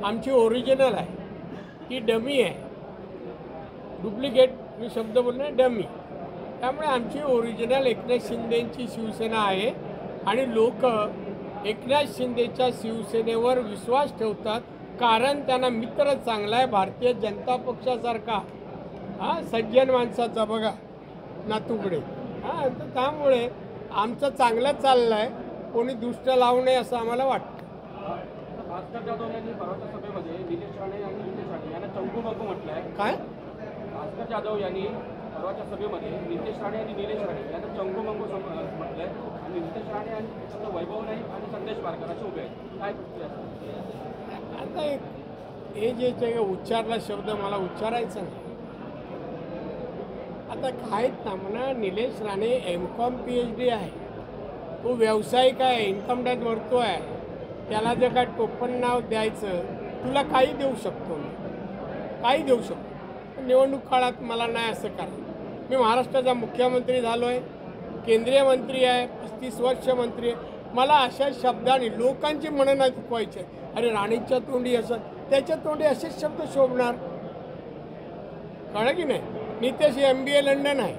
आमची ओरिजिनल आहे, ती डमी आहे. डुप्लिकेट मी शब्द बोलणे डमी. त्यामुळे आमची ओरिजिनल एकनाथ शिंदेंची शिवसेना आहे आणि लोक एकनाथ शिंदेच्या शिवसेनेवर विश्वास ठेवतात, कारण त्यांना मित्र चांगला आहे भारतीय जनता पक्षासारखा सज्जन माणसाचा बघा नातूकडे. तर त्यामुळे आमचं चांगलं चाललं आहे, कोणी दुष्ट लावू नये असं आम्हाला वाटतं. भास्कर जाधव यांनी परवाच्या सभेमध्ये निलेश राणे आणि नितेश राणे यांना चंगू-मंगू म्हटलं आहे. काय? भास्कर जाधव यांनी परवाच्या सभेमध्ये नितेश राणे आणि निलेश राणे यांना चंगू-मंगू म्हटलं आहे आणि नितेश राणे आणि वैभव नाईक आणि संदेश पारकर असे उभे आहेत. काय प्रतिक्रिया? आता हे जे उच्चारला शब्द मला उच्चारायचा नाही. आता काय ना म्हणा, निलेश राणे M.Com PhD आहे, तो व्यावसायिक आहे, इन्कम टॅक्स भरतो आहे. त्याला जर काय टोपण नाव द्यायचं, तुला काही देऊ शकतो मी, काही देऊ शकतो. निवडणूक काळात मला नाही असं करा. मी महाराष्ट्राचा मुख्यमंत्री झालो आहे, केंद्रीय मंत्री आहे, 35 वर्ष मंत्री आहे. मला अशा शब्दाने लोकांची मनं नाही चुकवायची. अरे राणेच्या तोंडी असं, त्याच्या तोंडी असेच शब्द शोभणार, कळलं की नाही. नितेश MBA लंडन आहे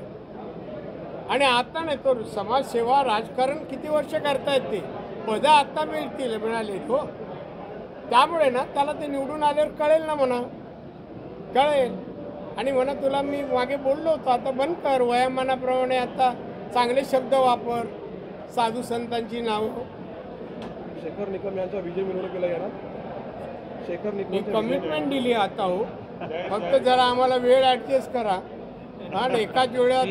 आणि आता नाही तो समाजसेवा राजकारण किती वर्ष करतायत, ते पदं आता मिळाले हो. त्यामुळे ना त्याला ते निवडून आल्यावर कळेल ना, म्हणा कळेल. आणि म्हणा तुला मी मागे बोललो होतो, आता बंद कर, वयामानाप्रमाणे आता चांगले शब्द वापर, साधू संतांची नावं. शेखर निकम यांचा विजय मिरवणुकीला येणार. शेखर निकम मी कमिटमेंट दिली आता हो, फक्त जरा आम्हाला वेळ ॲडजस्ट करा. एकाच वेळात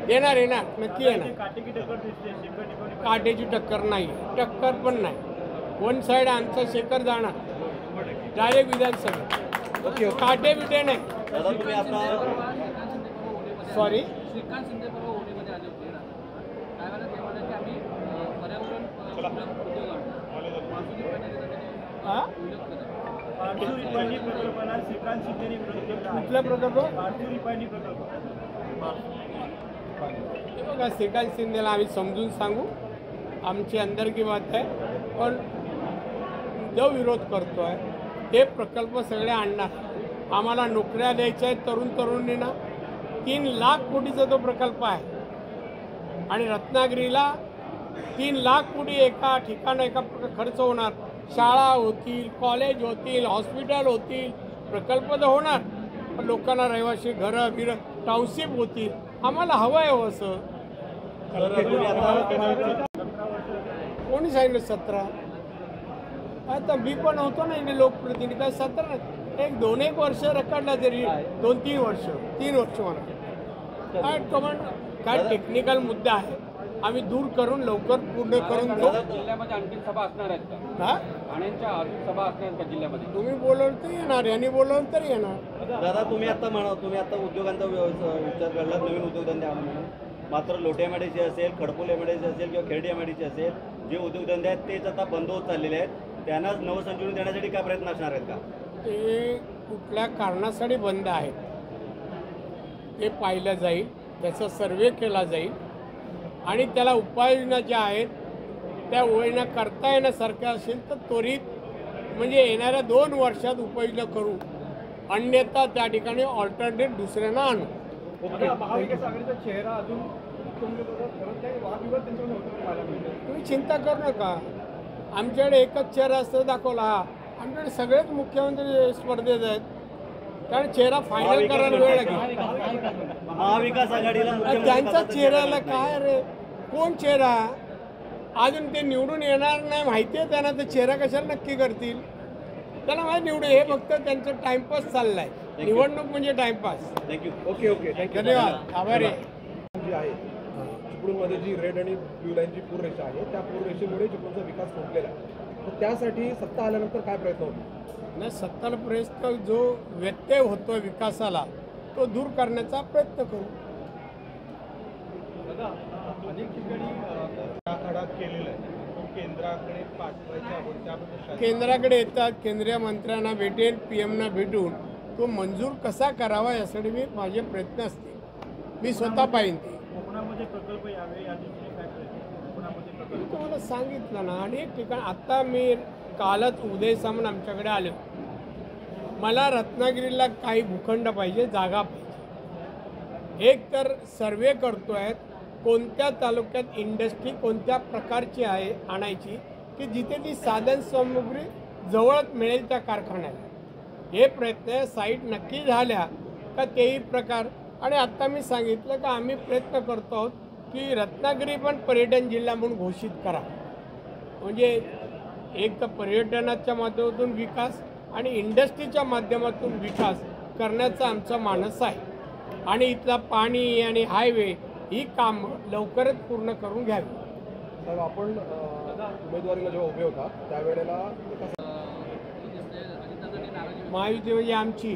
येणार नक्की येणार. काटेची टक्कर नाही, टक्कर पण नाही. वन साईड आमचा शेखर जाणार डायरेक्ट विधानसभा. काटे बिटे नाही. सॉरी, कुठल्या प्रकल्प? बघा, श्रीकांत शिंदेला आम्ही समजून सांगू, आमची अंतर्गत बात आहे. पण जो विरोध करतो आहे हे प्रकल्प सगळे आणणार. आम्हाला नोकऱ्या द्यायच्या आहेत तरुणींना. 3 लाख कोटीचा तो प्रकल्प आहे आणि रत्नागिरीला 3 लाख कोटी एका ठिकाणी एका खर्च होणार. शाळा होतील, कॉलेज होतील, हॉस्पिटल होतील, प्रकल्प तर होणार, पण लोकांना रहिवाशी घरं बिरं टाउनशिप होतील. आम्हाला हवं आहे हो असं. कोणी सांगितलं 17? आता मी पण होतो ना इथे लोकप्रतिनिधी. 17 एक 2-1 वर्ष रखडला तरी 2-3 वर्ष 3 वर्ष म्हणा. काय कमांड काय टेक्निकल मुद्दा आहे, आम्ही दूर करून लवकर पूर्ण करून देऊ. जिल्ह्यामध्ये आणखी सभा असणार आहेत का? ठाण्याच्या सभा असणार आहेत का जिल्ह्यामध्ये? तुम्ही बोलवलं तर येणार, यांनी बोलवलं तर येणार. दादा तुम्ही आता उद्योगांचा विचार करला, नवीन उद्योगधंदे म्हणून. मात्र लोटे एमआयडीसी असेल, खडपोल एमआयडीसी असेल किंवा खेरडी एमआयडीसी असेल, जे उद्योगधंदे आहेत तेच आता बंद होत चाललेले आहेत. त्यांनाच नवसंजीवनी देण्यासाठी काय प्रयत्न असणार आहेत का? ते कुठल्या कारणासाठी बंद आहेत ते पाहिलं जाईल, त्याचा सर्वे केला जाईल आणि त्याला उपाययोजना ज्या आहेत त्या उपाययोजना करता येण्यासारख्या असेल तर त्वरित, म्हणजे येणाऱ्या 2 वर्षात उपाययोजना करू, अन्यथा त्या ठिकाणी ऑल्टरनेट दुसऱ्यांना आणू. महाविकास आघाडीचा चेहरा अजून तुम्ही चिंता करू नका, आमच्याकडे एकच चेहरा असतो दाखवला. आमच्याकडे सगळेच मुख्यमंत्री स्पर्धेत आहेत, कारण चेहरा फायनल करायला वेळ लागेल. महाविकास आघाडीला त्यांचा चेहऱ्याला काय रे, कोण चेहरा? अजून ते निवडून येणार नाही माहिती आहे त्यांना, तर चेहरा कशाला नक्की करतील? त्यांना माहिती निवडून, हे फक्त त्यांचं टाइमपास चाललाय. निवडणूक म्हणजे टाइमपास. थँक्यू. Okay thank you. धन्यवाद, आभारी आहे. जी आहे चिपळूणमध्ये जी रेड आणि ब्ल्यू लाईनची पूररेषा आहे, त्या पूररेषेमुळे चिपळूणचा विकास थांबलेला आहे. तर त्यासाठी सत्ता आल्यानंतर काय प्रयत्न होतो? नाही, सत्ताला प्रयत्न, जो व्यत्यय होतो विकासाला तो दूर करण्याचा प्रयत्न करू. अनेक ठिकाणी आखाडा केलेला आहे, केंद्राकडे पाठवायचे आहोत, त्याबद्दल केंद्राकडे येतात, केंद्रीय मंत्र्यांना भेटेल, PM ना भेटून तो मंजूर कसा करावा यासाठी माझे प्रयत्न असतील. मी स्वतः पाहिन ते. कोकणामध्ये प्रकल्प यावे या दृष्टीने काय प्रयत्न? कोकणामध्ये मी तुम्हाला सांगितलं ना, अनेक ठिकाण आत्ता मी कालच उदय सामंत आमच्याकडे आले. मला रत्नागिरीला काही भूखंड पाहिजे, जागा पाहिजे. एक तर सर्वे करतो आहेत कोणत्या तालुक्यात इंडस्ट्री कोणत्या प्रकारची आहे आणायची की जिथे ती साधन सामुग्री जवळच मिळेल त्या कारखान्याला. हे प्रयत्न साईट नक्की झाल्या का तेही प्रकार. आणि आत्ता मी सांगितलं का आम्ही प्रयत्न करतो आहोत की रत्नागिरी पण पर्यटन जिल्हा म्हणून घोषित करा. म्हणजे एक तर पर्यटनाच्या माध्यमातून विकास आणि इंडस्ट्रीच्या माध्यमातून विकास करण्याचा आमचा मानस आहे. आणि इथला पाणी आणि हायवे ही कामं लवकरच पूर्ण करून घ्यावी. साहेब, आपण उमेदवारीला जेव्हा उभे होता त्यावेळेला महायुती म्हणजे आमची,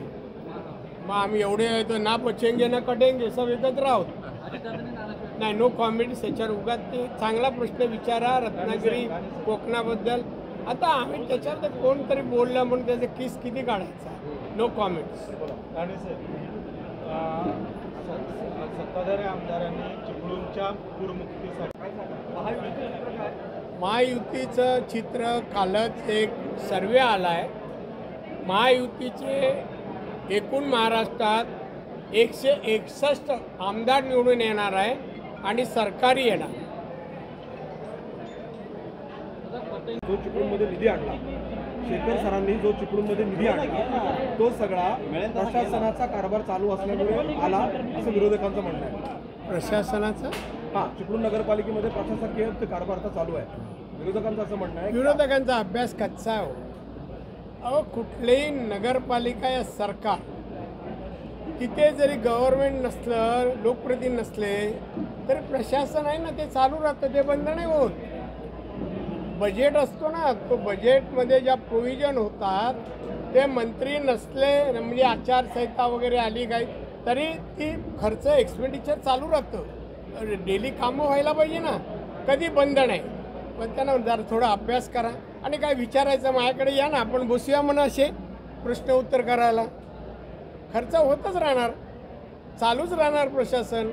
मग आम्ही एवढे आहे तर ना बचेंगे ना कटेंगे सब एकत्र आहोत. नाही, नो कॉमेंट्स याच्यावर. उगाच ते चांगला प्रश्न विचारा रत्नागिरी कोकणाबद्दल. आता आम्ही त्याच्यावर तर कोणतरी बोललं म्हणून त्याचा किस किती काढायचा. No comments. आणि सत्ताधारी आमदारांनी चिपळूणच्या पूरमुक्तीसाठी महायुतीचं चित्र कालच एक सर्वे आला आहे. महायुतीचे एकूण महाराष्ट्रात 161 आमदार निवडून येणार आहे आणि सरकारी येणार. जो चिपळूणमध्ये निधी आणला, शेखर सरांनी जो चिपळूणमध्ये निधी आणला तो सगळा प्रशासनाचा कारभार चालू असल्यामुळे आला असं विरोधकांचं म्हणणं आहे. प्रशासनाचं हां, चिपळूण नगरपालिकेमध्ये प्रशासकीय कारभार आता चालू आहे. विरोधकांचं असं म्हणणं आहे. विरोधकांचा अभ्यास कच्चा आहे. अहो, कुठलीही नगरपालिका या सरकार तिथे जरी गव्हर्नमेंट नसलं, लोकप्रतिनिधी नसले तरी प्रशासन आहे ना, ते चालू राहतं, ते बंद नाही होत. बजेट असतो ना, तो बजेटमध्ये ज्या प्रोव्हिजन होतात ते मंत्री नसले म्हणजे आचारसंहिता वगैरे आली काही तरी ती खर्च एक्सपेंडिचर चालू राहतं. डेली कामं व्हायला पाहिजे ना, कधी बंद नाही. पण त्यांना जरा थोडा अभ्यास करा आणि काय विचारायचं माझ्याकडे या ना, आपण बसूया म्हणा असे प्रश्न उत्तर करायला. खर्च होतच राहणार, चालूच राहणार प्रशासन.